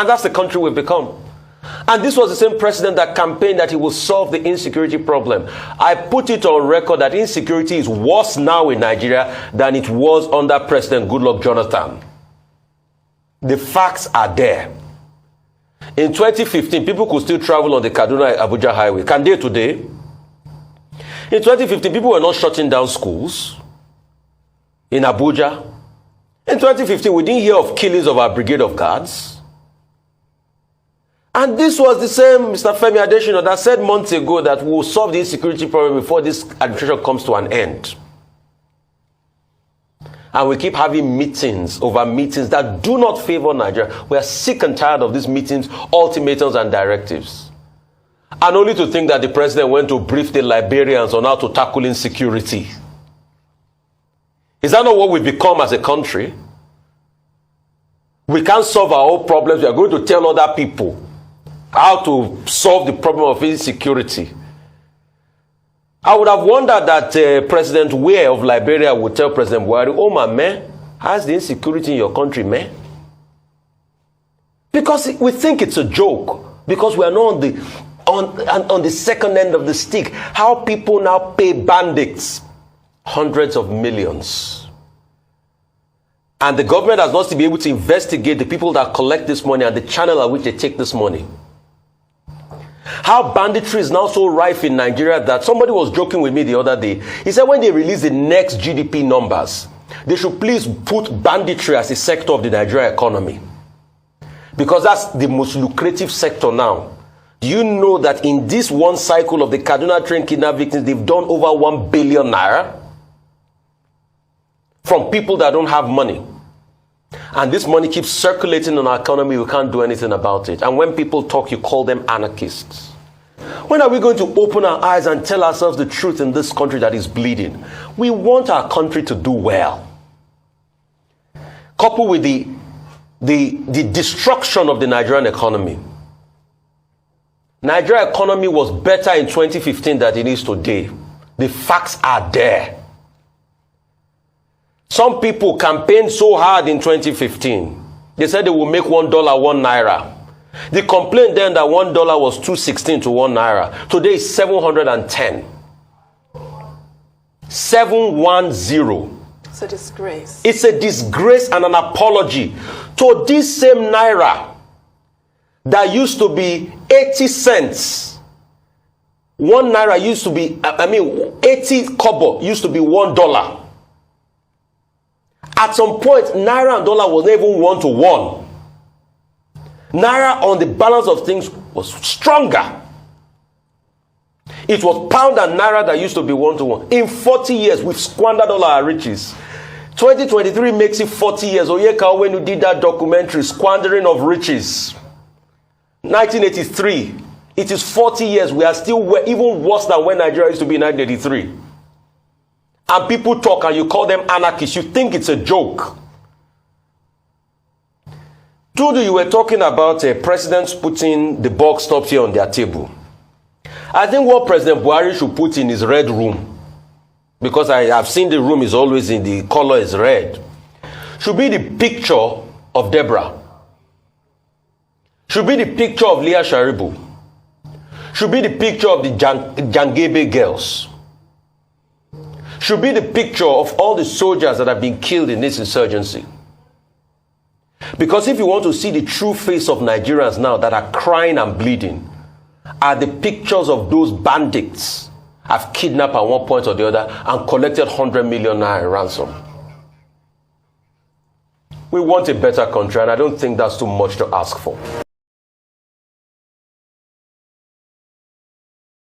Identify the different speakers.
Speaker 1: And that's the country we've become. And this was the same president that campaigned that he will solve the insecurity problem. I put it on record that insecurity is worse now in Nigeria than it was under President Goodluck Jonathan. The facts are there. In 2015, people could still travel on the Kaduna-Abuja highway. Can they today? In 2015, people were not shutting down schools in Abuja. In 2015, we didn't hear of killings of our brigade of guards. And this was the same Mr. Femi Adesina that said months ago that we will solve the insecurity problem before this administration comes to an end. And we keep having meetings over meetings that do not favor Nigeria. We are sick and tired of these meetings, ultimatums, and directives. And only to think that the president went to brief the Liberians on how to tackle insecurity. Is that not what we've become as a country? We can't solve our own problems. We are going to tell other people how to solve the problem of insecurity. I would have wondered that President Weah of Liberia would tell President Buhari, "Oh my man, how's the insecurity in your country, man?" Because we think it's a joke. Because we are not on the second end of the stick. How people now pay bandits hundreds of millions. And the government has not to be able to investigate the people that collect this money and the channel at which they take this money. How banditry is now so rife in Nigeria that somebody was joking with me the other day. He said when they release the next GDP numbers, they should please put banditry as a sector of the Nigerian economy. Because that's the most lucrative sector now. Do you know that in this one cycle of the Kaduna train kidnap victims, they've done over 1 billion naira? From people that don't have money. And this money keeps circulating in our economy. We can't do anything about it. And when people talk, you call them anarchists. When are we going to open our eyes and tell ourselves the truth in this country that is bleeding? We want our country to do well. Coupled with the destruction of the Nigerian economy. Nigerian economy was better in 2015 than it is today. The facts are there. Some people campaigned so hard in 2015. They said they will make $1 1 naira. The complaint then that $1 was 216 to 1 naira. Today is 710. 710.
Speaker 2: It's a disgrace.
Speaker 1: It's a disgrace and an apology to this same naira that used to be 80 cents. 1 naira used to be, 80 kobo used to be $1. At some point, naira and dollar was not even 1 to 1. Naira on the balance of things was stronger. It was pound and naira that used to be 1 to 1. In 40 years, we've squandered all our riches. 2023 makes it 40 years. Oyeka, when you did that documentary, Squandering of Riches. 1983. It is 40 years. We are still even worse than when Nigeria used to be in 1983. And people talk and you call them anarchists. You think it's a joke. Tudu, you were talking about presidents putting the box tops here on their table. I think what President Buhari should put in his red room, because I have seen the room is always in the color is red, should be the picture of Deborah. Should be the picture of Leah Sharibu. Should be the picture of the Jangebe girls. Should be the picture of all the soldiers that have been killed in this insurgency. Because if you want to see the true face of Nigerians now that are crying and bleeding, are the pictures of those bandits have kidnapped at one point or the other and collected 100 million naira ransom. We want a better country, and I don't think that's too much to ask for.